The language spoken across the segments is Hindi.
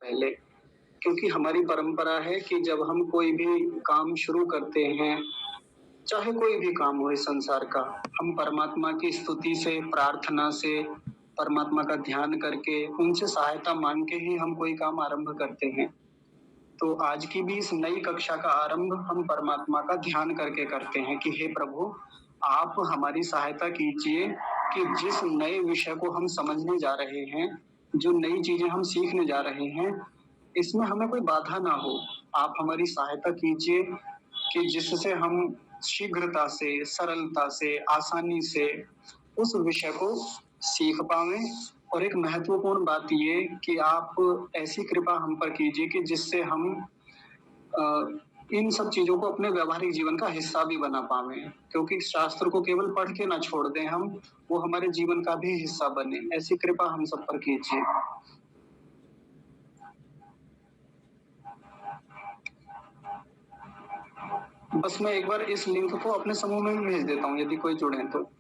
पहले, क्योंकि हमारी परंपरा है कि जब हम कोई भी काम शुरू करते हैं, चाहे कोई भी काम हो इस संसार का, हम परमात्मा की स्तुति से, प्रार्थना से, परमात्मा का ध्यान करके, उनसे सहायता मांग के ही हम कोई काम आरंभ करते हैं। तो आज की भी इस नई कक्षा का आरंभ हम परमात्मा का ध्यान करके करते हैं कि हे प्रभु, आप हमारी सहायता कीजिए कि जिस नए विषय को हम समझने जा रहे हैं, जो नई चीजें हम सीखने जा रहे हैं, इसमें हमें कोई बाधा ना हो। आप हमारी सहायता कीजिए कि जिससे हम शीघ्रता से, सरलता से, आसानी से उस विषय को सीख पाएं। और एक महत्वपूर्ण बात ये कि आप ऐसी कृपा हम पर कीजिए कि जिससे हम इन सब चीजों को अपने व्यावहारिक जीवन का हिस्सा भी बना पावे, क्योंकि शास्त्र को केवल पढ़ के ना छोड़ दें हम, वो हमारे जीवन का भी हिस्सा बने। ऐसी कृपा हम सब पर कीजिए। बस मैं एक बार इस लिंक को अपने समूह में भी भेज देता हूँ, यदि कोई जुड़े तो।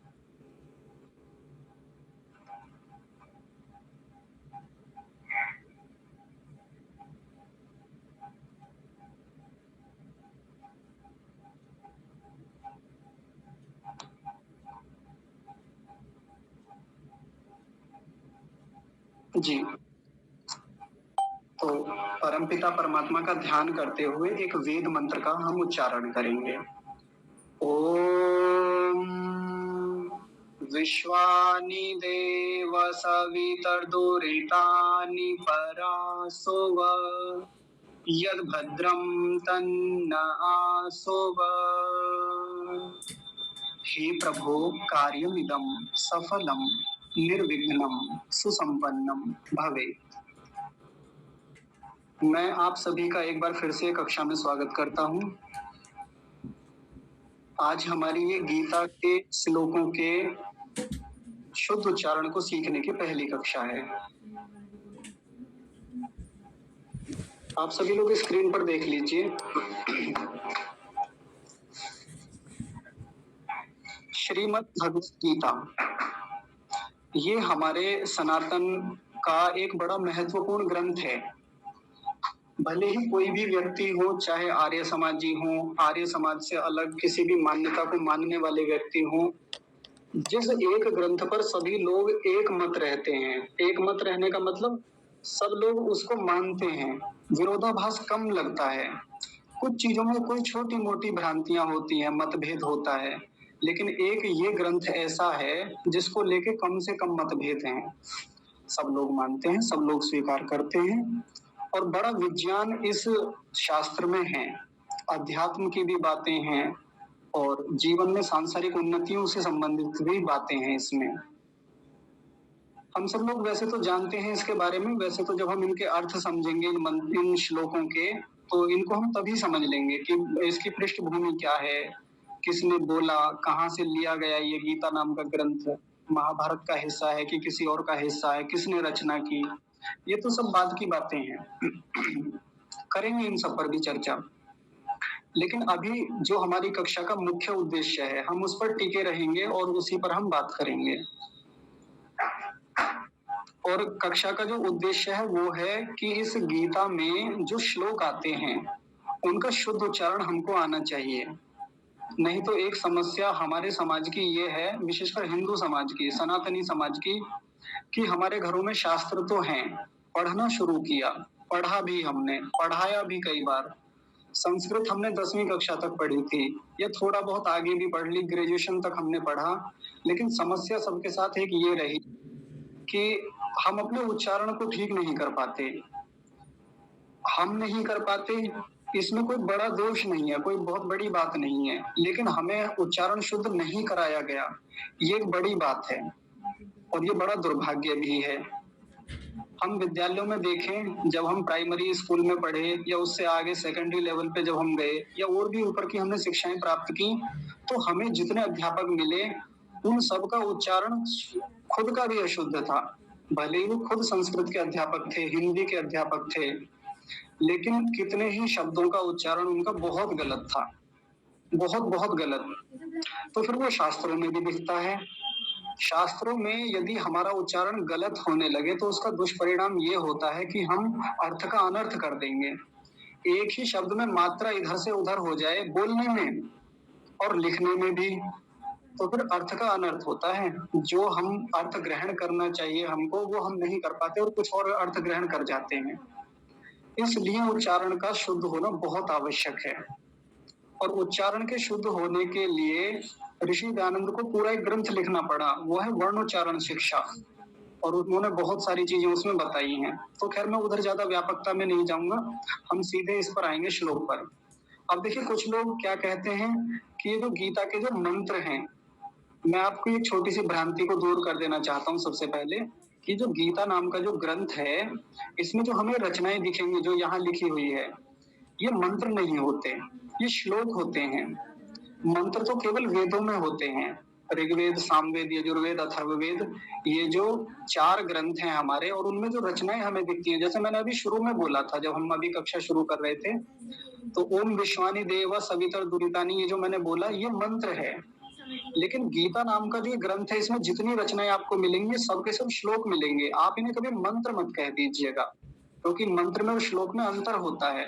जी, तो परमपिता परमात्मा का ध्यान करते हुए एक वेद मंत्र का हम उच्चारण करेंगे। ओम विश्वानि देव सवितर्दुरितानि परासोव यद भद्रं तन्न आसोव। हे प्रभो, कार्यमिदं सफलं निर्विघ्नं सुसंपन्नं भवेत्। मैं आप सभी का एक बार फिर से कक्षा में स्वागत करता हूँ। आज हमारी ये गीता के श्लोकों के शुद्ध उच्चारण को सीखने की पहली कक्षा है। आप सभी लोग स्क्रीन पर देख लीजिए। श्रीमद् भगवत गीता, ये हमारे सनातन का एक बड़ा महत्वपूर्ण ग्रंथ है। भले ही कोई भी व्यक्ति हो, चाहे आर्य समाजी हो, आर्य समाज से अलग किसी भी मान्यता को मानने वाले व्यक्ति हो, जिस एक ग्रंथ पर सभी लोग एक मत रहते हैं। एक मत रहने का मतलब सब लोग उसको मानते हैं, विरोधाभास कम लगता है। कुछ चीजों में कोई छोटी मोटी भ्रांतियां होती हैं, मतभेद होता है, लेकिन एक ये ग्रंथ ऐसा है जिसको लेके कम से कम मतभेद हैं। सब लोग मानते हैं, सब लोग स्वीकार करते हैं, और बड़ा विज्ञान इस शास्त्र में है। अध्यात्म की भी बातें हैं और जीवन में सांसारिक उन्नतियों से संबंधित भी बातें हैं इसमें। हम सब लोग वैसे तो जानते हैं इसके बारे में, वैसे तो जब हम इनके अर्थ समझेंगे इन श्लोकों के, तो इनको हम तभी समझ लेंगे कि इसकी पृष्ठभूमि क्या है, किसने बोला, कहाँ से लिया गया ये गीता नाम का ग्रंथ, महाभारत का हिस्सा है कि किसी और का हिस्सा है, किसने रचना की। ये तो सब बाद की बातें हैं। करेंगे इन सब पर भी चर्चा, लेकिन अभी जो हमारी कक्षा का मुख्य उद्देश्य है, हम उस पर टिके रहेंगे और उसी पर हम बात करेंगे। और कक्षा का जो उद्देश्य है वो है कि इस गीता में जो श्लोक आते हैं उनका शुद्ध उच्चारण हमको आना चाहिए। नहीं तो एक समस्या हमारे समाज की ये है, विशेषकर हिंदू समाज की, सनातनी समाज की, कि हमारे घरों में शास्त्र तो हैं, पढ़ना शुरू किया, पढ़ा भी हमने, पढ़ाया भी कई बार। संस्कृत हमने 10वीं कक्षा तक पढ़ी थी, या थोड़ा बहुत आगे भी पढ़ ली, ग्रेजुएशन तक हमने पढ़ा, लेकिन समस्या सबके साथ एक ये रही कि हम अपने उच्चारण को ठीक नहीं कर पाते। हम नहीं कर पाते, इसमें कोई बड़ा दोष नहीं है, कोई बहुत बड़ी बात नहीं है, लेकिन हमें उच्चारण शुद्ध नहीं कराया गया, ये एक बड़ी बात है और ये बड़ा दुर्भाग्य भी है। हम विद्यालयों में देखें, जब हम प्राइमरी स्कूल में पढ़े या उससे आगे सेकेंडरी लेवल पे जब हम गए या और भी ऊपर की हमने शिक्षाएं प्राप्त की, तो हमें जितने अध्यापक मिले उन सब का उच्चारण खुद का भी अशुद्ध था। भले ही वो खुद संस्कृत के अध्यापक थे, हिंदी के अध्यापक थे, लेकिन कितने ही शब्दों का उच्चारण उनका बहुत गलत था, बहुत बहुत गलत। तो फिर वो शास्त्रों में भी दिखता है, शास्त्रों में यदि हमारा उच्चारण गलत होने लगे तो उसका दुष्परिणाम ये होता है कि हम अर्थ का अनर्थ कर देंगे। एक ही शब्द में मात्रा इधर से उधर हो जाए बोलने में और लिखने में भी, तो फिर अर्थ का अनर्थ होता है। जो हम अर्थ ग्रहण करना चाहिए हमको वो हम नहीं कर पाते और कुछ और अर्थ ग्रहण कर जाते हैं। इसलिए उच्चारण का शुद्ध होना बहुत आवश्यक है। और उच्चारण के शुद्ध होने के लिए ऋषि दयानंद को पूरा एक ग्रंथ लिखना पड़ा, वो है वर्णोच्चारण शिक्षा, और उन्होंने बहुत सारी चीजें उसमें बताई हैं। तो खैर मैं उधर ज्यादा व्यापकता में नहीं जाऊंगा, हम सीधे इस पर आएंगे श्लोक पर। अब देखिए कुछ लोग क्या कहते हैं कि ये जो गीता के जो मंत्र हैं, मैं आपको एक छोटी सी भ्रांति को दूर कर देना चाहता हूँ सबसे पहले, कि जो गीता नाम का जो ग्रंथ है इसमें जो हमें रचनाएं दिखेंगी जो यहाँ लिखी हुई है, ये मंत्र नहीं होते, ये श्लोक होते हैं। मंत्र तो केवल वेदों में होते हैं, ऋग्वेद, सामवेद, यजुर्वेद, अथर्ववेद, ये जो 4 ग्रंथ हैं हमारे, और उनमें जो रचनाएं हमें दिखती हैं, जैसे मैंने अभी शुरू में बोला था जब हम अभी कक्षा शुरू कर रहे थे, तो ओम विश्वानि देव सवितर दुरितानि, ये जो मैंने बोला ये मंत्र है। लेकिन गीता नाम का जो ग्रंथ है इसमें जितनी रचनाएं आपको मिलेंगी सबके सब श्लोक मिलेंगे। आप इन्हें कभी मंत्र मत कह दीजिएगा, क्योंकि मंत्र में और श्लोक में अंतर होता है।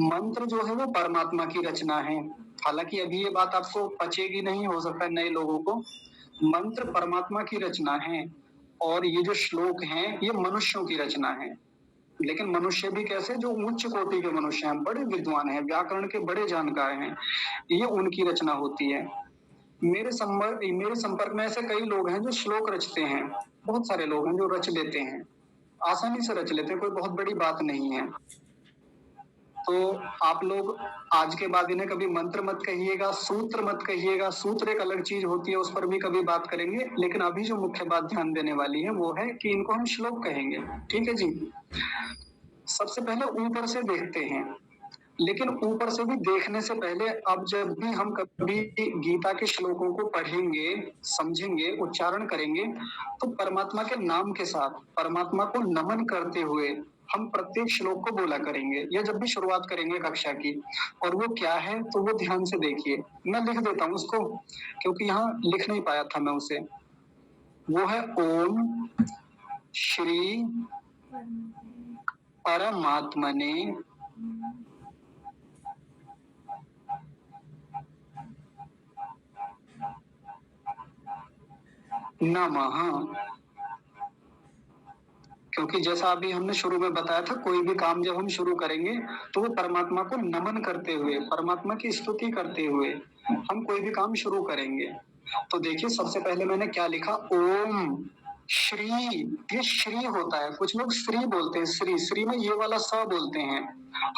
मंत्र जो है वो परमात्मा की रचना है। हालांकि अभी ये बात आपको पचेगी नहीं, हो सकता है नए लोगों को। मंत्र परमात्मा की रचना है और ये जो श्लोक हैं ये मनुष्यों की रचना है। लेकिन मनुष्य भी कैसे, जो उच्च कोटि के मनुष्य हैं, बड़े विद्वान हैं, व्याकरण के बड़े जानकार हैं, ये उनकी रचना होती है। मेरे संपर्क में ऐसे कई लोग हैं जो श्लोक रचते हैं, बहुत सारे लोग हैं जो रच लेते हैं, आसानी से रच लेते हैं, कोई बहुत बड़ी बात नहीं है। तो आप लोग आज के बाद इन्हें कभी मंत्र मत कहिएगा, सूत्र मत कहिएगा। सूत्र एक अलग चीज होती है, उस पर भी कभी बात करेंगे। लेकिन अभी जो मुख्य बात ध्यान देने वाली है वो है कि इनको हम श्लोक कहेंगे। ठीक है जी। सबसे पहले ऊपर से देखते हैं, लेकिन ऊपर से भी देखने से पहले अब जब भी हम कभी गीता के श्लोकों को पढ़ेंगे, समझेंगे, उच्चारण करेंगे, तो परमात्मा के नाम के साथ परमात्मा को नमन करते हुए हम प्रत्येक श्लोक को बोला करेंगे, या जब भी शुरुआत करेंगे कक्षा की। और वो क्या है तो वो ध्यान से देखिए, मैं लिख देता हूँ उसको क्योंकि यहाँ लिख नहीं पाया था मैं उसे। वो है ओम श्री परमात्मने नमः। क्योंकि जैसा अभी हमने शुरू में बताया था, कोई भी काम जब हम शुरू करेंगे तो वो परमात्मा को नमन करते हुए, परमात्मा की स्तुति करते हुए हम कोई भी काम शुरू करेंगे। तो देखिए सबसे पहले मैंने क्या लिखा, ओम श्री। ये श्री होता है, कुछ लोग श्री बोलते हैं, श्री, श्री में ये वाला स बोलते हैं।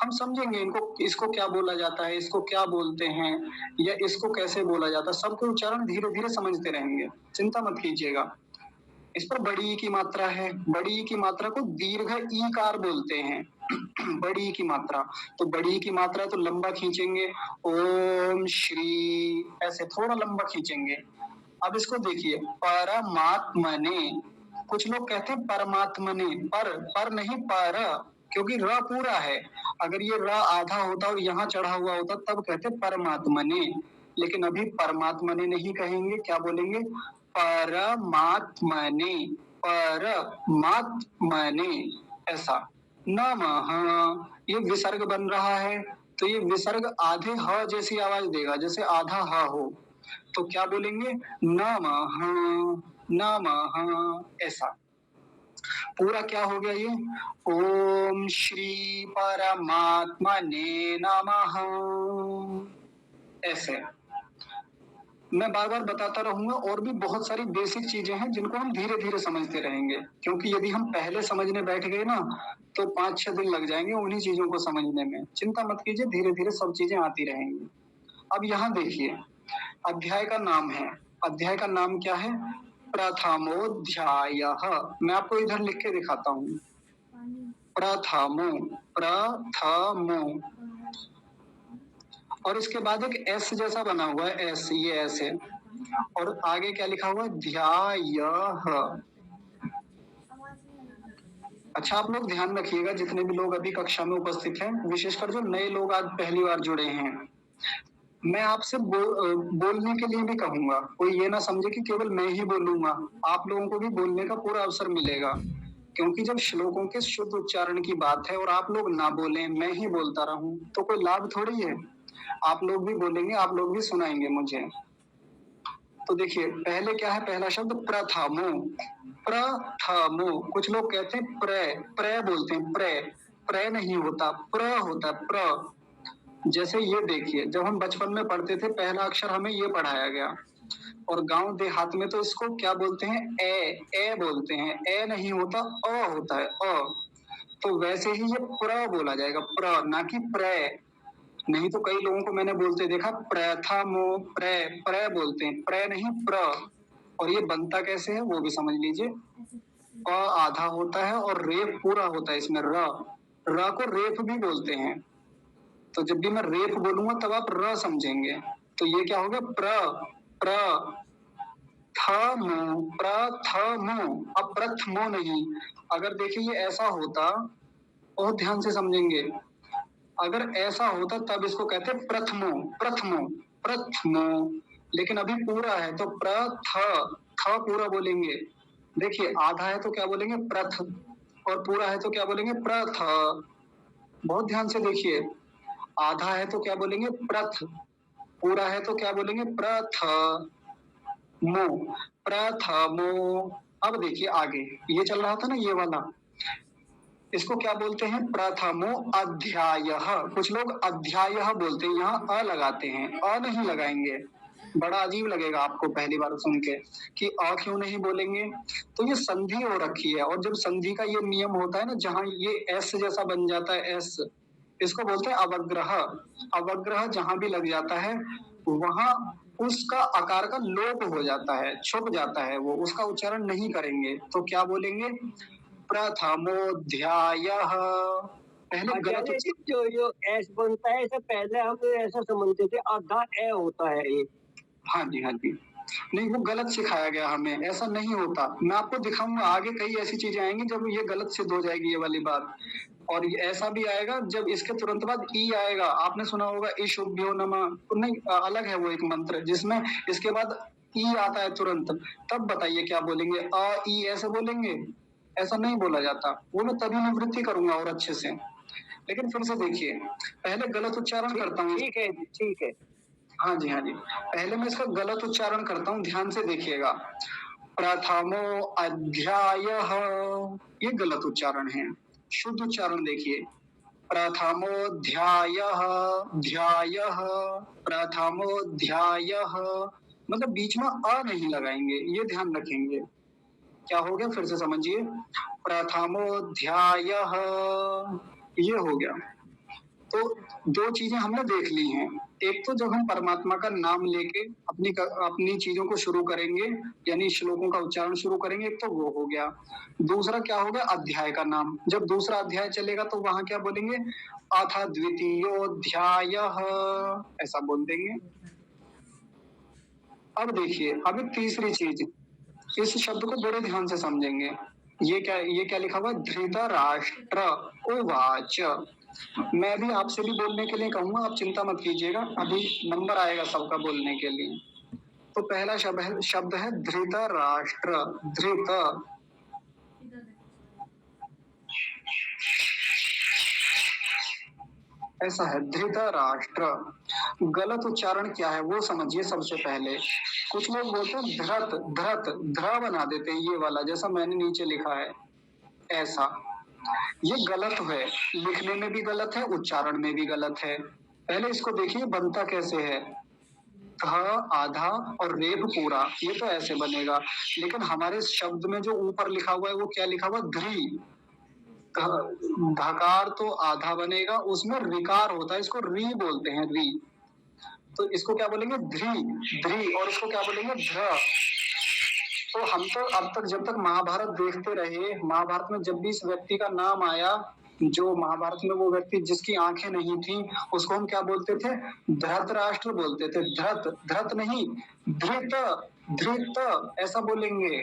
हम समझेंगे इनको, इसको क्या बोला जाता है, इसको क्या बोलते हैं, या इसको कैसे बोला जाता है, सबके उच्चारण धीरे धीरे समझते रहेंगे, चिंता मत कीजिएगा। इस पर बड़ी ई की मात्रा है, बड़ी ई की मात्रा को दीर्घ ईकार बोलते हैं। बड़ी ई की मात्रा, तो बड़ी ई की मात्रा तो लंबा खींचेंगे, ओम श्री, ऐसे थोड़ा लंबा खींचेंगे। अब इसको देखिए, परमात्मने, कुछ लोग कहते हैं परमात्मने, पर नहीं, पर, क्योंकि र पूरा है। अगर ये र आधा होता और यहाँ चढ़ा हुआ होता तब कहते परमात्मने, लेकिन अभी परमात्मने नहीं कहेंगे, क्या बोलेंगे, परमात्मने, परमात्मने, ऐसा। नमः, ये विसर्ग बन रहा है, तो ये विसर्ग आधे ह जैसी आवाज देगा, जैसे आधा ह हो, तो क्या बोलेंगे, नमः, नमः, ऐसा। पूरा क्या हो गया ये, ओम श्री परमात्मने नमः, ऐसे। मैं बार बार बताता रहूंगा, और भी बहुत सारी बेसिक चीजें हैं जिनको हम धीरे धीरे समझते रहेंगे, क्योंकि यदि हम पहले समझने बैठ गए ना तो 5-6 दिन लग जाएंगे उन्हीं चीजों को समझने में। चिंता मत कीजिए, धीरे धीरे सब चीजें आती रहेंगी। अब यहाँ देखिए, अध्याय का नाम है, अध्याय का नाम क्या है, प्रथमोध्यायः। मैं आपको इधर लिख के दिखाता हूँ, प्रथमो, प्रथमो, और इसके बाद एक एस जैसा बना हुआ है, एस, ये एस है, और आगे क्या लिखा हुआ है, ध्यायः। अच्छा, आप लोग ध्यान रखिएगा, जितने भी लोग अभी कक्षा में उपस्थित हैं, विशेषकर जो नए लोग आज पहली बार जुड़े हैं, मैं आपसे बोलने के लिए भी कहूंगा, कोई ये ना समझे कि केवल मैं ही बोलूंगा, आप लोगों को भी बोलने का पूरा अवसर मिलेगा। क्योंकि जब श्लोकों के शुद्ध उच्चारण की बात है और आप लोग ना बोलें, मैं ही बोलता रहूं, तो कोई लाभ थोड़ी है। आप लोग भी बोलेंगे, आप लोग भी सुनाएंगे मुझे। तो देखिए, पहले क्या है, पहला शब्द प्रथमो। प्रथमो, कुछ लोग कहते हैं प्र बोलते हैं, प्र नहीं होता, प्र होता है, प्र। जैसे ये देखिए, जब हम बचपन में पढ़ते थे, पहला अक्षर हमें ये पढ़ाया गया। और गांव देहात में तो इसको क्या बोलते हैं, ए बोलते हैं। ए नहीं होता, अ होता है, अ। तो वैसे ही ये प्र बोला जाएगा, प्र, ना कि प्र। नहीं तो कई लोगों को मैंने बोलते देखा, प्रथमो, प्र बोलते हैं, प्र नहीं, प्र। और ये बनता कैसे है वो भी समझ लीजिए। अ आधा होता है और रेप पूरा होता है इसमें, र को रेप भी बोलते हैं। तो जब भी मैं रेप बोलूंगा तब आप र समझेंगे। तो ये क्या हो गया, प्र थमो, प्रथमो। अब प्रथमो नहीं। अगर देखिए ये ऐसा होता, बहुत ध्यान से समझेंगे, अगर ऐसा होता तब इसको कहते प्रथमो, प्रथमो, प्रथमो। लेकिन अभी पूरा है तो थ पूरा बोलेंगे। देखिए, आधा है तो क्या बोलेंगे, प्रथ। और पूरा है तो क्या बोलेंगे, प्रथ। बहुत ध्यान से देखिए, आधा है तो क्या बोलेंगे, प्रथ। पूरा है तो क्या बोलेंगे, प्रथ मो, प्रथमो। अब देखिए आगे, ये चल रहा था ना ये वाला, इसको क्या बोलते हैं, प्रथमो अध्याय। कुछ लोग अध्याय बोलते हैं, यहाँ अ लगाते हैं, अ नहीं लगाएंगे। बड़ा अजीब लगेगा आपको पहली बार सुन के कि अ क्यों नहीं बोलेंगे। तो ये संधि हो रखी है, और जब संधि का ये नियम होता है ना, जहाँ ये एस जैसा बन जाता है, एस, इसको बोलते हैं अवग्रह। अवग्रह जहां भी लग जाता है, वहां उसका आकार का लोप हो जाता है, छुप जाता है, वो उसका उच्चारण नहीं करेंगे। तो क्या बोलेंगे, प्रथमोध्यायः। पहले गलत आचार्य जी, जो जो एस बनता है, ऐसे पहले हम ऐसा समझते थे आधा ए होता है ये। हाँ जी, हाँ जी। नहीं, वो गलत सिखाया गया हमें, ऐसा नहीं होता। मैं आपको दिखाऊंगा आगे, कई ऐसी चीजें आएंगी जब ये गलत सिद्ध हो जाएगी ये वाली बात। और ये ऐसा भी आएगा जब इसके तुरंत बाद ई आएगा। आपने सुना होगा ईशुभ्यो नमः, तो नहीं, अलग है वो एक मंत्र जिसमें इसके बाद ई आता है तुरंत। तब बताइए क्या बोलेंगे, अ ई ऐसे बोलेंगे? ऐसा नहीं बोला जाता। वो मैं तभी निवृत्ति करूंगा और अच्छे से। लेकिन फिर से देखिए, पहले गलत उच्चारण करता हूँ। ठीक है, ठीक है। हाँ जी, हाँ जी। पहले मैं इसका गलत उच्चारण करता हूँ, ध्यान से देखिएगा। प्रथमो अध्यायः, ये गलत उच्चारण है। शुद्ध उच्चारण देखिए, प्रथमोध्यायः, ध्यायः, प्रथमोध्यायः। मतलब बीच में अ नहीं लगाएंगे, ये ध्यान रखेंगे। क्या हो गया, फिर से समझिए, प्रथमोध्यायः, ये हो गया। तो दो चीजें हमने देख ली हैं। एक तो जब हम परमात्मा का नाम लेके अपनी चीजों को शुरू करेंगे, यानी श्लोकों का उच्चारण शुरू करेंगे, एक तो वो हो गया। दूसरा क्या हो गया, अध्याय का नाम। जब दूसरा अध्याय चलेगा तो वहां क्या बोलेंगे, अथ द्वितीयोध्यायः, ऐसा बोल देंगे। अब देखिए, अभी तीसरी चीज, इस शब्द को बड़े ध्यान से समझेंगे। ये क्या लिखा हुआ है, धृतराष्ट्र उवाच। मैं भी आपसे भी बोलने के लिए कहूंगा, आप चिंता मत कीजिएगा, अभी नंबर आएगा सबका बोलने के लिए। तो पहला शब्द है धृतराष्ट्र। धृत, ऐसा है, धृतराष्ट्र। गलत उच्चारण क्या है वो समझिए सबसे पहले। कुछ लोग बोलते हैं धृत, धृत, ध्र बना देते हैं, ये वाला जैसा मैंने नीचे लिखा है ऐसा। ये गलत है, लिखने में भी गलत है, उच्चारण में भी गलत है। पहले इसको देखिए बनता कैसे है, ध आधा और रेप पूरा, ये तो ऐसे बनेगा। लेकिन हमारे शब्द में जो ऊपर लिखा हुआ है वो क्या लिखा हुआ है, ध्री। धकार तो आधा बनेगा, उसमें रिकार होता है, इसको री बोलते हैं, री। तो इसको क्या बोलेंगे, ध्री, ध्री। और इसको क्या बोलेंगे, ध्र। तो हम तो अब तक जब तक महाभारत देखते रहे, महाभारत में जब भी इस व्यक्ति का नाम आया, जो महाभारत में वो व्यक्ति जिसकी आंखें नहीं थी, उसको हम क्या बोलते थे, धृतराष्ट्र बोलते थे। धृत, धृत नहीं, धृत, धृत ऐसा बोलेंगे।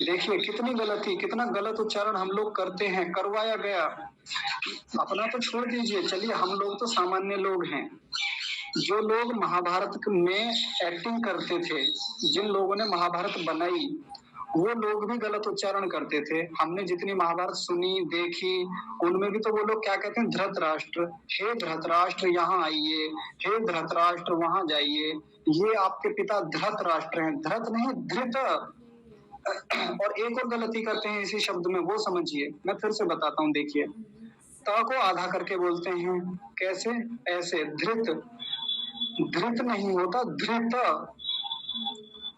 देखिए कितनी गलती, कितना गलत उच्चारण हम लोग करते हैं, करवाया गया। अपना तो छोड़ दीजिए, चलिए हम लोग तो सामान्य लोग हैं। जो लोग महाभारत में एक्टिंग करते थे, जिन लोगों ने महाभारत बनाई, वो लोग भी गलत उच्चारण करते थे। हमने जितनी महाभारत सुनी देखी, उनमें भी तो वो लोग क्या कहते हैं, धृतराष्ट्र, हे धृतराष्ट्र यहाँ आइए, हे धृतराष्ट्र वहां जाइए, ये आपके पिता धृतराष्ट्र हैं, धृत नहीं धृत। और एक और गलती करते हैं इसी शब्द में, वो समझिए, मैं फिर से बताता हूँ, देखिए। त को आधा करके बोलते हैं, कैसे, ऐसे, धृत, धृत नहीं होता, धृत।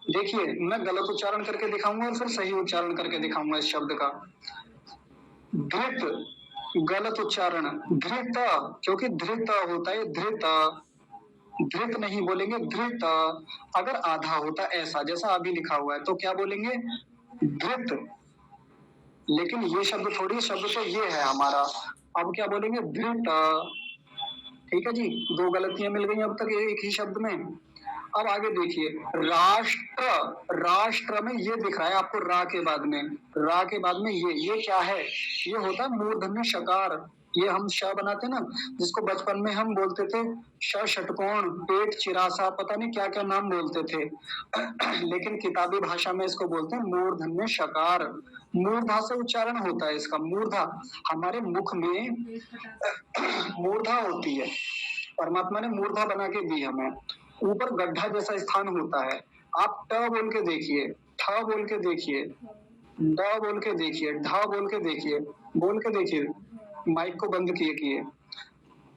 देखिए, मैं गलत उच्चारण करके दिखाऊंगा और फिर सही उच्चारण करके दिखाऊंगा इस शब्द का। धृत गलत उच्चारण, धृत, क्योंकि धृत होता है धृत, धृत नहीं बोलेंगे, धृत। अगर आधा होता ऐसा जैसा अभी लिखा हुआ है तो क्या बोलेंगे, धृत। लेकिन ये शब्द थोड़ी, शब्द तो ये है हमारा, अब क्या बोलेंगे, धृत। ठीक है जी, दो गलतियां मिल गई अब तक एक ही शब्द में। अब आगे देखिए, राष्ट्र, राष्ट्र में ये दिख रहा है आपको, रा के बाद में, रा के बाद में ये क्या है, ये होता है मूर्धन्य शकार। ये हम श बनाते ना, जिसको बचपन में हम बोलते थे श षटकोण, पेट चिरासा, पता नहीं क्या क्या नाम बोलते थे। लेकिन किताबी भाषा में इसको बोलते हैं मूर्धन्य शकार। मूर्धा से उच्चारण होता है इसका, मूर्धा। हमारे मुख में मूर्धा होती है, परमात्मा ने मूर्धा बना के दी हमें। ऊपर गड्ढा जैसा स्थान होता है। आप ट बोल के देखिए, ठ बोल के देखिए, ड बोल के देखिए, ढ बोल के देखिए, बोल के देखिए, माइक को बंद किए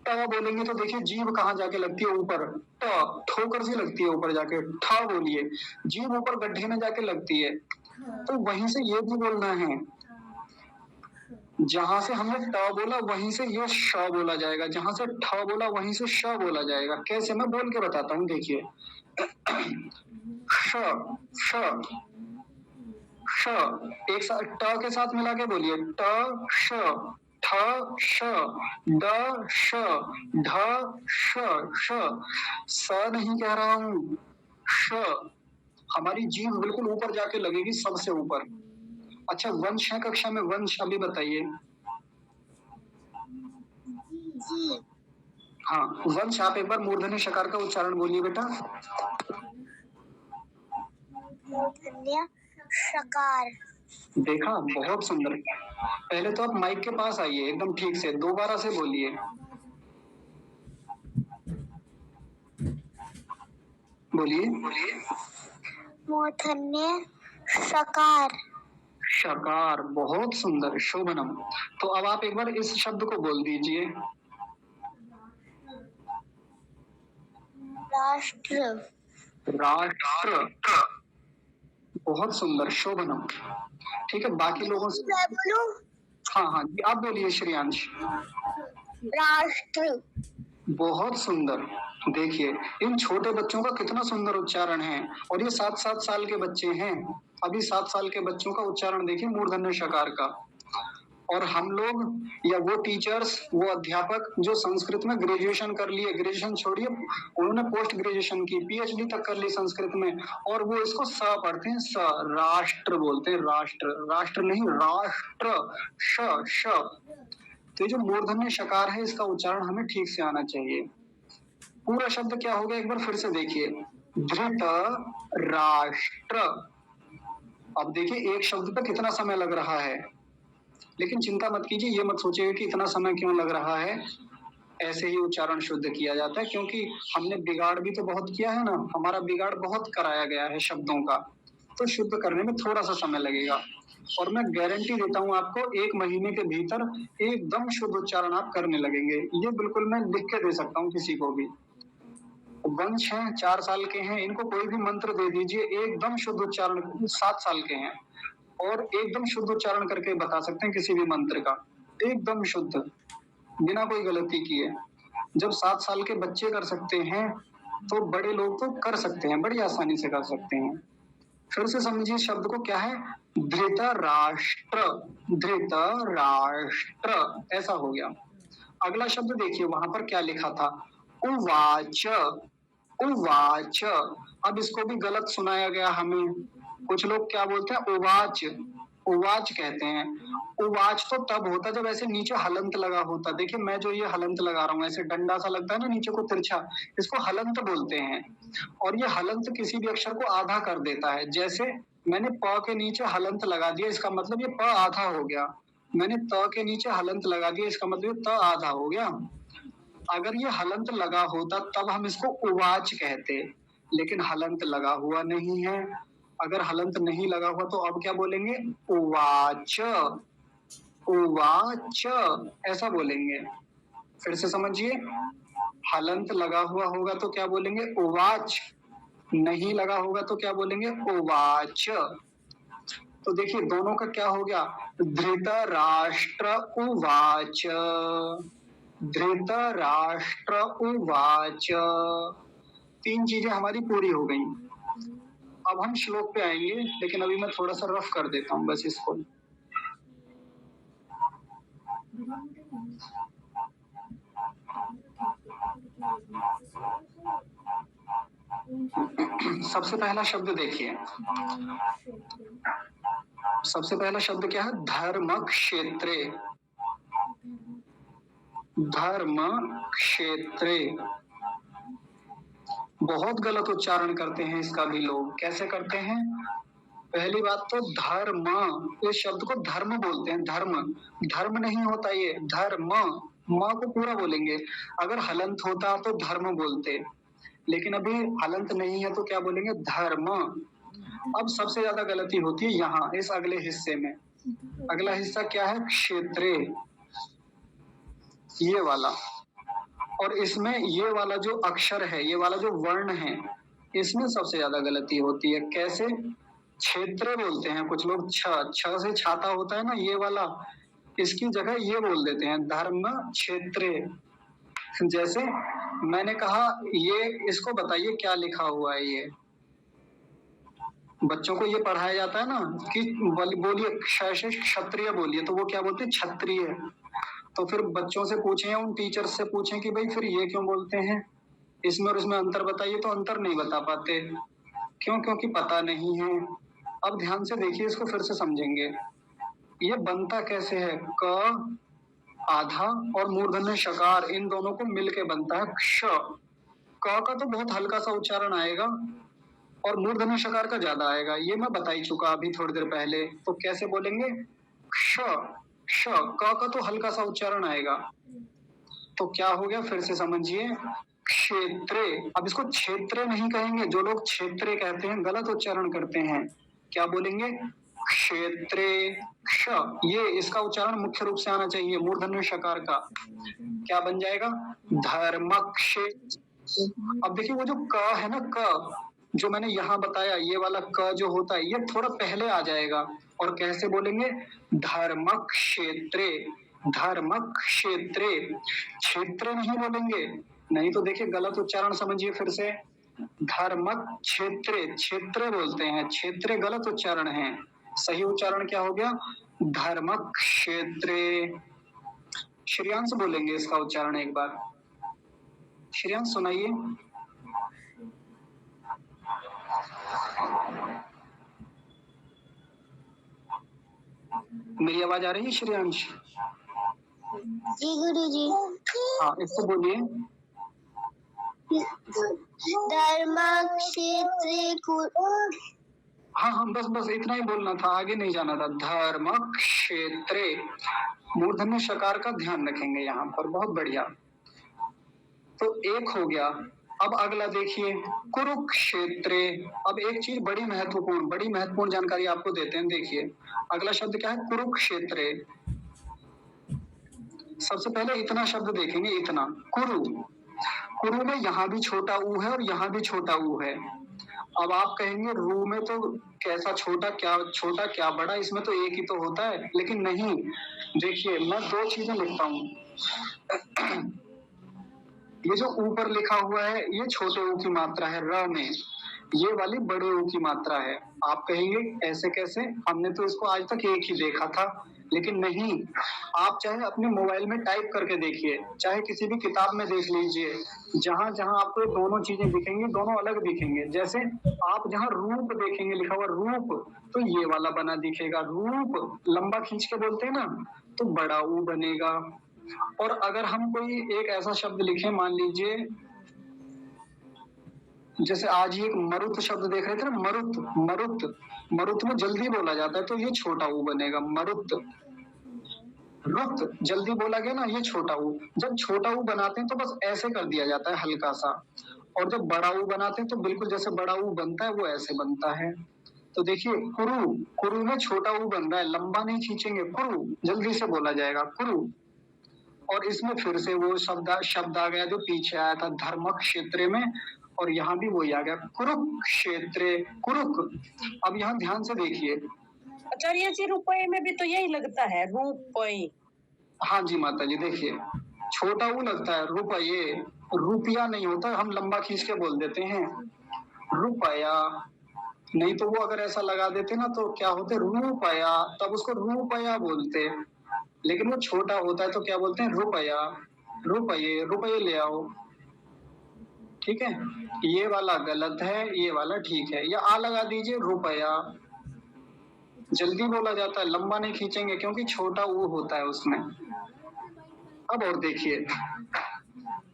ट बोलेंगे तो देखिए जीभ कहाँ जाके लगती है, ऊपर, ट, ठोकर से लगती है ऊपर जाके। ठ बोलिए, जीभ ऊपर गड्ढे में जाके लगती है, तो वहीं से ये भी बोलना है। जहां से हमने ट बोला वहीं से ये श बोला जाएगा, जहां से ठ बोला वहीं से श बोला जाएगा। कैसे, मैं बोल के बताता हूँ, देखिए। श, श, श, एक साथ ट के साथ मिला के बोलिए, ट श, ठ श, ड श, ढ श, श, स नहीं कह रहा हूँ, श। हमारी जीभ बिल्कुल ऊपर जाके लगेगी, सबसे ऊपर। अच्छा, वंश है कक्षा में, वंश अभी बताइए। हाँ, वंश आप एक बार मूर्धन्य शकार का उच्चारण बोलिए बेटा। मूर्धन्य शकार। देखा, बहुत सुंदर। पहले तो आप माइक के पास आइए एकदम ठीक से, दोबारा से बोलिए, बोलिए, मूर्धन्य शकार। शकार, बहुत सुंदर, शोभनम। तो अब आप एक बार इस शब्द को बोल दीजिए, राष्ट्र। राष्ट्र, बहुत सुंदर, शोभनम। ठीक है, बाकी लोगों से, मैं बोलूं? हाँ हाँ जी, आप बोलिए श्रेयांश। राष्ट्र। बहुत सुंदर। देखिए, इन छोटे बच्चों का कितना सुंदर उच्चारण है, और ये 7-7 साल के बच्चे हैं। अभी 7 साल के बच्चों का उच्चारण देखिए मूर्धन्य शकार का। और हम लोग, या वो टीचर्स, वो अध्यापक जो संस्कृत में ग्रेजुएशन कर लिए, ग्रेजुएशन छोड़िए, उन्होंने पोस्ट ग्रेजुएशन की, पीएचडी तक कर ली संस्कृत में, और वो इसको स पढ़ते हैं, स, राष्ट्र बोलते हैं, राष्ट्र, राष्ट्र नहीं, राष्ट्र, श, श। तो ये जो मूर्धन्य शकार है, इसका उच्चारण हमें ठीक से आना चाहिए। पूरा शब्द क्या हो गया, एक बार फिर से देखिए, धृत राष्ट्र। अब देखिए, एक शब्द पे कितना समय लग रहा है, लेकिन चिंता मत कीजिए, ये मत सोचिएगा कि इतना समय क्यों लग रहा है। ऐसे ही उच्चारण शुद्ध किया जाता है, क्योंकि हमने बिगाड़ भी तो बहुत किया है ना, हमारा बिगाड़ बहुत कराया गया है शब्दों का, तो शुद्ध करने में थोड़ा सा समय लगेगा। और मैं गारंटी देता हूँ आपको, 1 महीने के भीतर एकदम शुद्ध उच्चारण आप करने लगेंगे। ये बिल्कुल मैं लिख के दे सकता हूँ किसी को भी। वंश हैं, 4 साल के हैं, इनको कोई भी मंत्र दे दीजिए, एकदम शुद्ध उच्चारण, 7 साल के हैं और एकदम शुद्ध उच्चारण करके बता सकते हैं किसी भी मंत्र का, एकदम शुद्ध, बिना कोई गलती किए। जब 7 साल के बच्चे कर सकते हैं, तो बड़े लोग तो कर सकते हैं, बड़ी आसानी से कर सकते हैं। फिर से समझिए शब्द को, क्या है, धृतराष्ट्र, धृतराष्ट्र, ऐसा हो गया। अगला शब्द देखिए, वहां पर क्या लिखा था, उवाच, उवाच। अब इसको भी गलत सुनाया गया हमें। कुछ लोग क्या बोलते हैं, उवाच, उवाच कहते हैं। उवाच तो तब होता जब ऐसे नीचे हलंत लगा होता। देखिए मैं जो ये हलंत लगा रहा हूँ, ऐसे डंडा सा लगता है ना नीचे को तिरछा, इसको हलंत बोलते हैं। और ये हलंत किसी भी अक्षर को आधा कर देता है। जैसे मैंने प के नीचे हलंत लगा दिया, इसका मतलब ये प आधा हो गया। मैंने त के नीचे हलंत लगा दिया, इसका मतलब ये त आधा हो गया। अगर ये हलंत लगा होता तब हम इसको उवाच कहते, लेकिन हलंत लगा हुआ नहीं है। अगर हलंत नहीं लगा हुआ तो अब क्या बोलेंगे? उवाच, उवाच ऐसा बोलेंगे। फिर से समझिए, हलंत लगा हुआ होगा तो क्या बोलेंगे? उवाच। नहीं लगा होगा तो क्या बोलेंगे? उवाच। तो देखिए दोनों का क्या हो गया? धृतराष्ट्र उवाच, धृतराष्ट्र उवाच। तीन चीजें हमारी पूरी हो गई। अब हम श्लोक पे आएंगे, लेकिन अभी मैं थोड़ा सा रफ कर देता हूँ बस इसको। सबसे पहला शब्द देखिए, सबसे पहला शब्द क्या है? धर्म क्षेत्रे, धर्म क्षेत्रे। बहुत गलत उच्चारण करते हैं इसका भी लोग। कैसे करते हैं? पहली बात तो धर्म, इस शब्द को धर्म बोलते हैं। धर्म, धर्म नहीं होता ये, धर्म। म को पूरा बोलेंगे। अगर हलंत होता तो धर्म बोलते, लेकिन अभी हलंत नहीं है तो क्या बोलेंगे? धर्म। अब सबसे ज्यादा गलती होती है यहाँ इस अगले हिस्से में। अगला हिस्सा क्या है? क्षेत्रे, ये वाला। और इसमें ये वाला जो अक्षर है, ये वाला जो वर्ण है, इसमें सबसे ज्यादा गलती होती है। कैसे? क्षेत्र बोलते हैं कुछ लोग, छ से छाता होता है ना, ये वाला, इसकी जगह ये बोल देते हैं धर्म क्षेत्रे। जैसे मैंने कहा ये, इसको बताइए क्या लिखा हुआ है ये। बच्चों को ये पढ़ाया जाता है ना कि बोलिए क्षत्रिय बोलिए, तो वो क्या बोलते हैं? क्षत्रिय। तो फिर बच्चों से पूछें या उन टीचर से पूछें कि भाई फिर ये क्यों बोलते हैं, इसमें और इसमें अंतर बताइए, तो अंतर नहीं बता पाते। क्यों? क्योंकि पता नहीं है। अब ध्यान से देखिए, इसको फिर से समझेंगे। ये बनता कैसे है? क आधा और मूर्धन्य शकार, इन दोनों को मिलके बनता है क्ष। क का तो बहुत हल्का सा उच्चारण आएगा और मूर्धन्य शकार का ज्यादा आएगा, ये मैं बता ही चुका अभी थोड़ी देर पहले। तो कैसे बोलेंगे? क्ष, क्ष। क का तो हल्का सा उच्चारण आएगा। तो क्या हो गया? फिर से समझिए, क्षेत्रे। अब इसको क्षेत्र नहीं कहेंगे, जो लोग क्षेत्रे कहते हैं गलत उच्चारण करते हैं। क्या बोलेंगे? क्षेत्रे, क्ष। ये इसका उच्चारण मुख्य रूप से आना चाहिए मूर्धन्य शकार का। क्या बन जाएगा? धर्मक्षेत्र। अब देखिए वो जो क है ना, क जो मैंने यहाँ बताया, ये वाला क जो होता है, ये थोड़ा पहले आ जाएगा। और कैसे बोलेंगे? धर्मक्षेत्रे, धर्मक्षेत्रे। क्षेत्र नहीं बोलेंगे, नहीं तो देखिए गलत उच्चारण समझिए फिर से। धर्मक्षेत्रे, क्षेत्र बोलते हैं, क्षेत्र गलत उच्चारण है। सही उच्चारण क्या हो गया? धर्मक्षेत्रे। श्रेयांश बोलेंगे इसका उच्चारण एक बार। श्रेयांश सुनाइए। मेरी आवाज आ रही है श्रेयांश? जी गुरुजी। हाँ, इसको बोलिए। धर्म क्षेत्रे। हाँ हाँ, बस बस इतना ही बोलना था, आगे नहीं जाना था। धर्म क्षेत्रे, मूर्धन्य शकार का ध्यान रखेंगे यहाँ पर। बहुत बढ़िया। तो एक हो गया। अब अगला देखिए, कुरुक्षेत्रे। अब एक चीज बड़ी महत्वपूर्ण जानकारी आपको देते हैं। देखिए अगला शब्द क्या है? कुरुक्षेत्रे। सबसे पहले इतना शब्द देखेंगे, इतना, कुरु। कुरु में यहाँ भी छोटा ऊ है और यहाँ भी छोटा ऊ है। अब आप कहेंगे रू में तो कैसा छोटा क्या बड़ा, इसमें तो एक ही तो होता है। लेकिन नहीं, देखिए मैं दो चीजें लिखता हूँ। ये जो ऊपर लिखा हुआ है ये छोटे ऊ की मात्रा है र में, ये वाली बड़े ऊ की मात्रा है। आप कहेंगे ऐसे कैसे? हमने तो इसको आज तक एक ही देखा था। लेकिन नहीं, आप चाहे अपने मोबाइल में टाइप करके देखिए, चाहे किसी भी किताब में देख लीजिए, जहाँ-जहाँ आपको दोनों चीज़ें दिखेंगी, दोनों अलग दिखेंगे। जैसे आप जहाँ रूप देखेंगे लिखा हुआ रूप, तो ये वाला बना दिखेगा। रूप लंबा खींच के बोलते हैं ना, तो बड़ा ऊ बनेगा। और अगर हम कोई एक ऐसा शब्द लिखें, मान लीजिए जैसे आज ही एक मरुत शब्द देख रहे थे ना, मरुत, मरुत, मरुत में जल्दी बोला जाता है तो ये छोटा ऊ बनेगा, मरुत। रुत जल्दी बोला गया ना, ये छोटा ऊ। जब छोटा ऊ बनाते हैं तो बस ऐसे कर दिया जाता है हल्का सा, और जब बड़ा ऊ बनाते हैं तो बिल्कुल जैसे बड़ा ऊ बनता है वो ऐसे बनता है। तो देखिए कुरु, कुरु में छोटा ऊ बन रहा है, लंबा नहीं खींचेंगे, कुरु जल्दी से बोला जाएगा, कुरु। और इसमें फिर से वो शब्द आ गया जो पीछे आया था धर्म क्षेत्र में, और यहाँ भी वही आ गया कुरुक्षेत्रे, कुरुक। अब यहाँ ध्यान से देखिए। आचार्य जी, रुपए में भी तो यही लगता है, रुपए। हाँ जी माता जी, देखिए छोटा ऊ लगता है, रुपये, रुपया नहीं होता, हम लंबा खींच के बोल देते हैं रुपया। नहीं तो वो अगर ऐसा लगा देते ना तो क्या होते, रुपया, तब उसको रुपया बोलते। लेकिन वो छोटा होता है तो क्या बोलते हैं, रुपया, रुपये, रुपये ले आओ। ठीक है, ये वाला गलत है, ये वाला ठीक है। या आ लगा दीजिए, रुपया। जल्दी बोला जाता है, लंबा नहीं खींचेंगे क्योंकि छोटा वो होता है उसमें। अब और देखिए,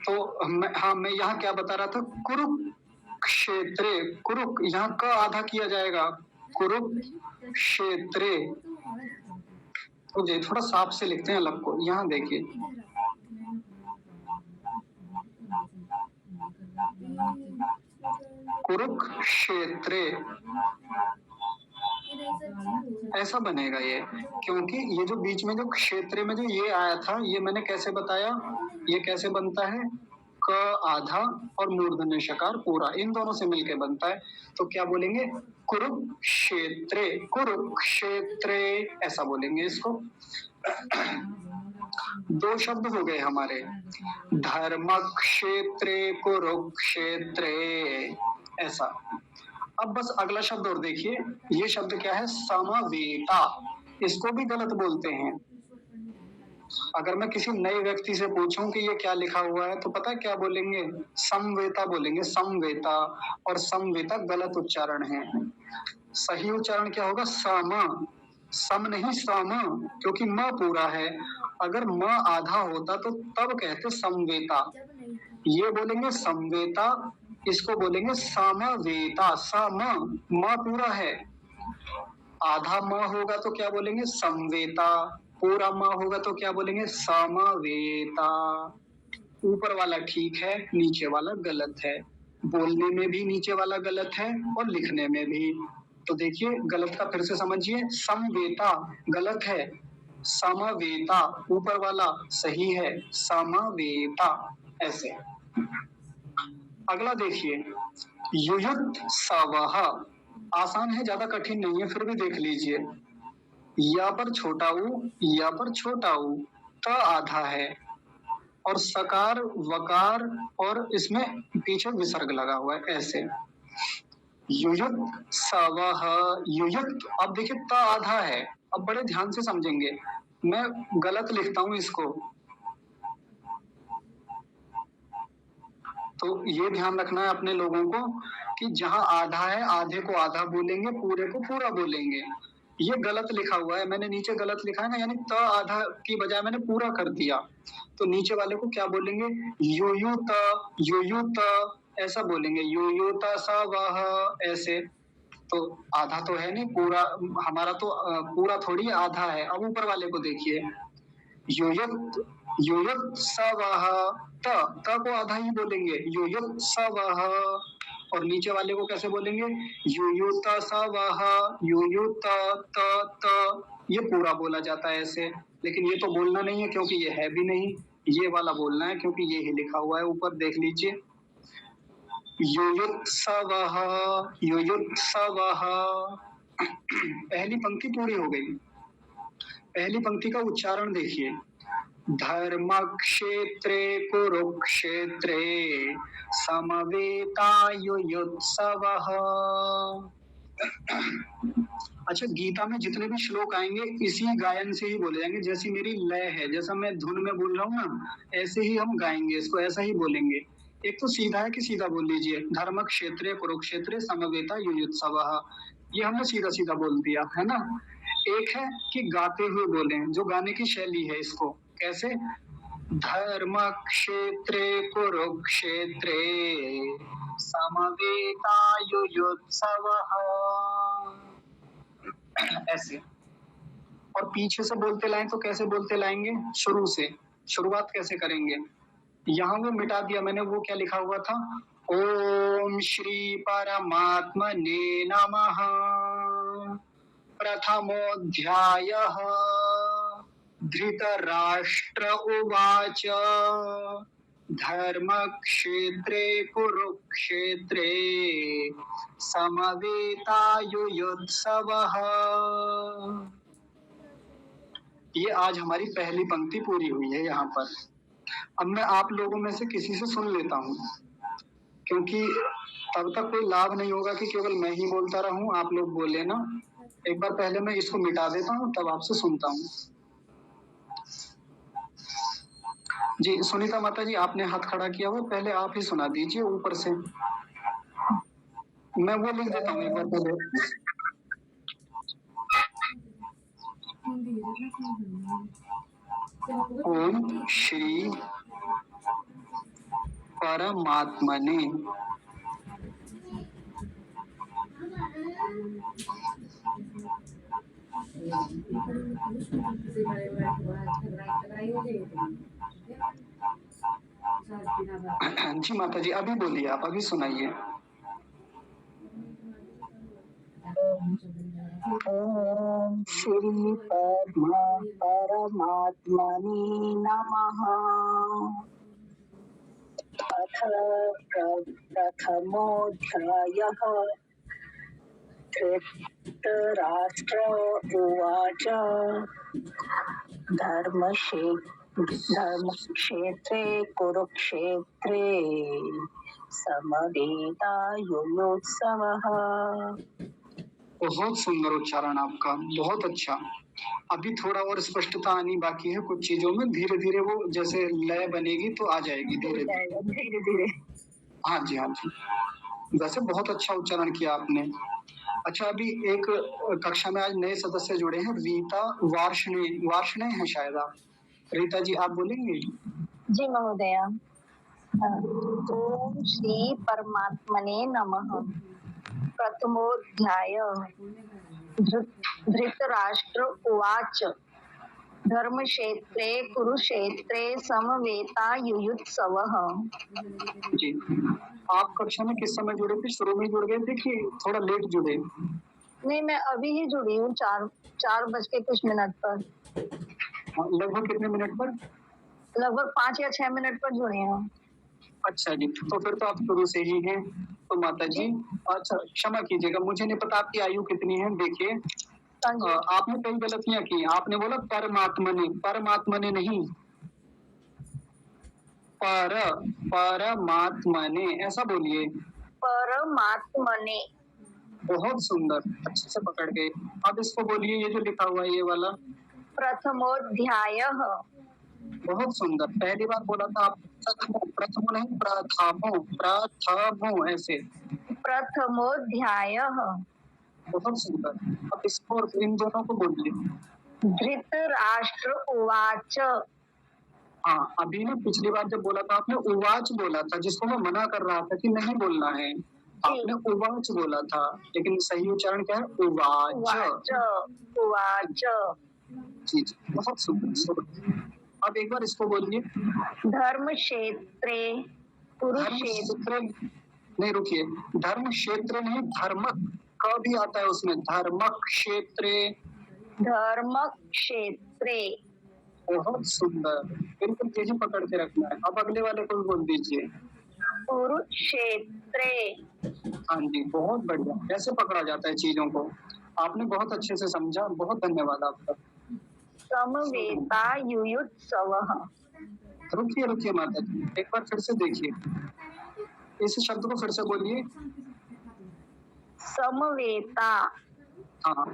तो मैं यहाँ क्या बता रहा था, कुरुक्षेत्रे, कुरुक, यहाँ का आधा किया जाएगा, कुरुक्षेत्रे। तो ये थोड़ा साफ से लिखते हैं अलग को, यहाँ देखिए कुरुक्षेत्रे, ऐसा बनेगा ये। क्योंकि ये जो बीच में जो क्षेत्र में जो ये आया था, ये मैंने कैसे बताया, ये कैसे बनता है, क आधा और मूर्धन्य शकार पूरा, इन दोनों से मिलके बनता है। तो क्या बोलेंगे, कुरुक्षेत्रे, कुरुक्षेत्रे, ऐसा बोलेंगे इसको। दो शब्द हो गए हमारे, धर्म क्षेत्रे, कुरुक्षेत्रे, ऐसा। अब बस अगला शब्द और देखिए, ये शब्द क्या है, समवेता। इसको भी गलत बोलते हैं। अगर मैं किसी नए व्यक्ति से पूछूं कि ये क्या लिखा हुआ है तो पता है क्या बोलेंगे, समवेता बोलेंगे, समवेता। और समवेता गलत उच्चारण है। सही उच्चारण क्या होगा, सम, सम नहीं सम, क्योंकि म पूरा है। अगर म आधा होता तो तब कहते समवेता, ये बोलेंगे समवेता, इसको बोलेंगे समवेता। सम, म पूरा है, आधा म होगा तो क्या बोलेंगे, समवेता। पूरा म होगा तो क्या बोलेंगे, समवेता। ऊपर वाला ठीक है, नीचे वाला गलत है। बोलने में भी नीचे वाला गलत है और लिखने में भी। तो देखिए गलत का फिर से समझिए, समवेता गलत है, समवेता ऊपर वाला सही है, समवेता, ऐसे। अगला देखिए, युयुत्सवः, आसान है, ज्यादा कठिन नहीं है, फिर भी देख लीजिए। या पर छोटा ऊ, या पर छोटा ऊ, त आधा है, और सकार वकार, और इसमें पीछे विसर्ग लगा हुआ है, ऐसे। युयुत्सवः, युयुत्, अब देखिए त आधा है। अब बड़े ध्यान से समझेंगे, मैं गलत लिखता हूं इसको, तो ये ध्यान रखना है अपने लोगों को कि जहां आधा है, आधे को आधा बोलेंगे, पूरे को पूरा बोलेंगे। ये गलत लिखा हुआ है, मैंने नीचे गलत लिखा है ना, यानी त आधा की बजाय मैंने पूरा कर दिया। तो नीचे वाले को क्या बोलेंगे, युयुत, युयुत, ऐसा बोलेंगे, युयुत सवः, ऐसे। तो आधा तो है नहीं, पूरा हमारा तो पूरा थोड़ी आधा है। अब ऊपर वाले को देखिए, युयुत, युयुत्सवः, त को आधा ही बोलेंगे, युयुत्सवः। और नीचे वाले को कैसे बोलेंगे, युयुतसवः, युयुत, त, ये पूरा बोला जाता है ऐसे। लेकिन ये तो बोलना नहीं है क्योंकि ये है भी नहीं, ये वाला बोलना है क्योंकि ये ही लिखा हुआ है ऊपर, देख लीजिए, युयुत्सवः, युयुत्सवः। पहली पंक्ति पूरी हो गई। पहली पंक्ति का उच्चारण देखिए, धर्म क्षेत्रे कुरुक्षेत्रे समवेतायुयुत्सवः। अच्छा, गीता में जितने भी श्लोक आएंगे इसी गायन से ही बोले जाएंगे। जैसी मेरी लय है, जैसा मैं धुन में बोल रहा हूँ ना, ऐसे ही हम गाएंगे इसको, ऐसा ही बोलेंगे। एक तो सीधा है कि सीधा बोल लीजिए, धर्म क्षेत्रे कुरुक्षेत्रे समवेता युयुत्सवः, ये हमने सीधा सीधा बोल दिया है ना। एक है कि गाते हुए बोले, जो गाने की शैली है, इसको कैसे, धर्म क्षेत्रे कुरुक्षेत्रे समवेता युयुत्सवः, ऐसे। और पीछे से बोलते लाएं तो कैसे बोलते लाएंगे, शुरू से, शुरुआत कैसे करेंगे। यहाँ वो मिटा दिया मैंने, वो क्या लिखा हुआ था, ओम श्री परमात्मने नमः, प्रथमोऽध्यायः, धृतराष्ट्र उवाच, धर्मक्षेत्रे कुरुक्षेत्रे समवेतायुयुत्सवः। ये आज हमारी पहली पंक्ति पूरी हुई है यहाँ पर। अब मैं आप लोगों में से किसी से सुन लेता हूँ, क्योंकि तब तक कोई लाभ नहीं होगा कि केवल मैं ही बोलता रहूं, आप लोग बोले ना। एक बार पहले मैं इसको मिटा देता हूँ, तब आपसे सुनता हूँ। जी सुनीता माता जी, आपने हाथ खड़ा किया हुआ, पहले आप ही सुना दीजिए ऊपर से, मैं वो लिख देता हूँ एक बार पहले। ओम श्री परमात्मने जी माता जी, अभी बोलिए आप, अभी सुनाइए। ओम श्री परमात्मने नमः। अथ प्रथमोऽध्यायः, धृतराष्ट्र उवाच, धर्मक्षेत्रे कुरुक्षेत्रे समवेतायुयुत्सवः। बहुत सुंदर उच्चारण आपका, बहुत अच्छा। अभी थोड़ा और स्पष्टता आनी बाकी है कुछ चीजों में, धीरे धीरे वो जैसे लय बनेगी तो आ जाएगी धीरे धीरे। हाँ जी, हाँ जी, वैसे बहुत अच्छा उच्चारण किया आपने। अच्छा, अभी एक कक्षा में आज नए सदस्य जुड़े हैं, रीता वार्ष्णेय है शायद आप। रीता जी आप बोलेंगे? जी महोदया। ओम श्री परमात्मने नमः। प्रथमोऽध्यायः, धृतराष्ट्र उवाच, धर्मक्षेत्रे कुरुक्षेत्रे समवेतायुयुत्सवः। जी, आप कक्षा में किस समय जुड़े थे? शुरू में जुड़ गए थे कि थोड़ा लेट जुड़े? नहीं, मैं अभी ही जुड़ी हूँ, 4:00 पर। लगभग कितने मिनट पर? लगभग 5 या 6 मिनट पर जुड़ी हूँ। अच्छा जी, तो फिर तो आप शुरू से ही हैं। तो माता जी, अच्छा क्षमा कीजिएगा, मुझे नहीं पता आपकी आयु कितनी है। देखिए, आपने कई गलतियां की। आपने बोला परमात्मने, परमात्मने नहीं, परमात्मने ऐसा बोलिए। परमात्मने। बहुत सुंदर, अच्छे से पकड़ गए। अब इसको बोलिए, ये जो लिखा हुआ है ये वाला, प्रथमोऽध्यायः। बहुत सुंदर। पहली बार बोला था आप प्रथमो नहीं, प्रथमो ऐसे। प्रथमोऽध्यायः। बहुत सुंदर। अब इसको और इन दोनों को बोलिए। धृतराष्ट्र उवाच। हाँ, अभी ना पिछली बार जब बोला था आपने उवाच बोला था, जिसको मैं मना कर रहा था कि नहीं बोलना है। आपने उवाच बोला था, लेकिन सही उच्चारण क्या है? उवाच। उवाच। जी जी, बहुत सुंदर। अब एक बार इसको बोलिए। धर्मक्षेत्रे कुरुक्षेत्र। नहीं रुकिए, धर्म क्षेत्र नहीं, धर्मक का भी आता है उसमें, धर्मक क्षेत्रे। धर्मक्षेत्रे। बहुत सुंदर, बिल्कुल तेजी पकड़ के रखना है। अब अगले वाले को भी बोल दीजिए, कुरुक्षेत्रे। हाँ जी, बहुत बढ़िया, ऐसे पकड़ा जाता है चीजों को। आपने बहुत अच्छे से समझा, बहुत धन्यवाद आपका। समवेतायुयुत्सवः। रुकिए माता जी, एक बार फिर से देखिए, इस शब्द को फिर से बोलिए। समवेता। हाँ,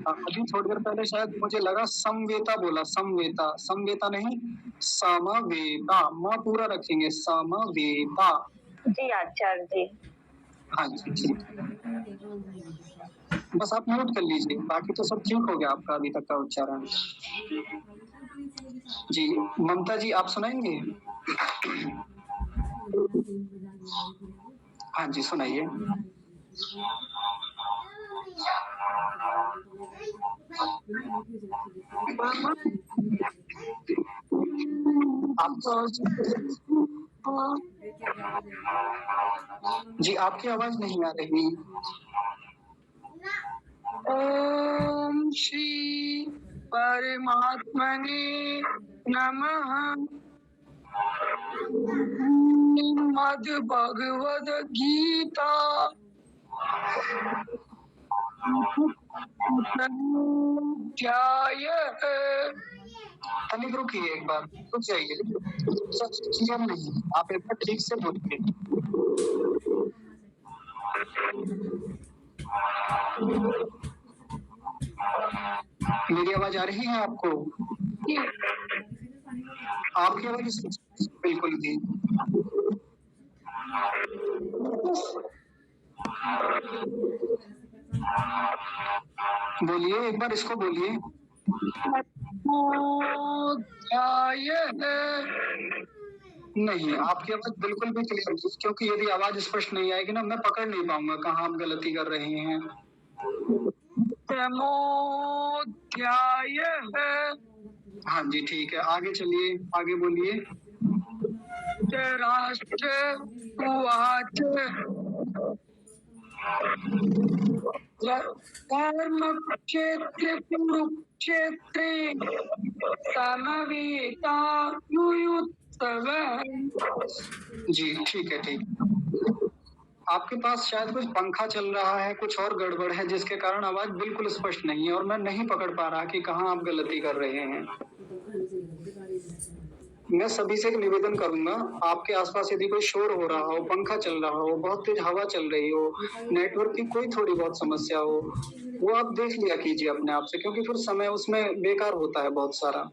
अभी थोड़ी देर पहले शायद मुझे लगा समवेता बोला, समवेता, समवेता नहीं, समवेता, माँ पूरा रखेंगे, समवेता। जी आचार्य जी। हाँ जी, ठीक है। बस आप नोट कर लीजिए, बाकी तो सब ठीक हो गया आपका अभी तक का उच्चारण। जी, ममता जी आप सुनाएंगे? हाँ जी, सुनाइए। जी, आपकी आवाज नहीं आ रही। ओम श्री परमात्मने नमः। श्रीमद् भगवद गीता अध्याय। तनिक रुकिए, एक बार रुक जाइए, क्लियर नहीं, आप एक बार ठीक से बोलिए। मेरी आवाज आ रही है आपको? आपकी आवाज बिल्कुल भी। बोलिए, एक बार इसको बोलिए। नहीं, आपकी आवाज बिल्कुल भी क्लियर नहीं, क्योंकि यदि आवाज स्पष्ट नहीं आएगी ना, मैं पकड़ नहीं पाऊंगा कहाँ आप गलती कर रहे हैं। हाँ जी, ठीक है, आगे चलिए, आगे बोलिए। राष्ट्र धर्म क्षेत्र कुरुक्षेत्रे समवेता जी, ठीक है, ठीक। आपके पास शायद कुछ पंखा चल रहा है, कुछ और गड़बड़ है, जिसके कारण आवाज बिल्कुल स्पष्ट नहीं है और मैं नहीं पकड़ पा रहा कि कहाँ आप गलती कर रहे हैं। मैं सभी से एक निवेदन करूंगा, आपके आसपास यदि कोई शोर हो रहा हो, पंखा चल रहा हो, बहुत तेज हवा चल रही हो, नेटवर्क की कोई थोड़ी बहुत समस्या हो, वो आप देख लिया कीजिए अपने आप से, क्योंकि फिर समय उसमें बेकार होता है बहुत सारा।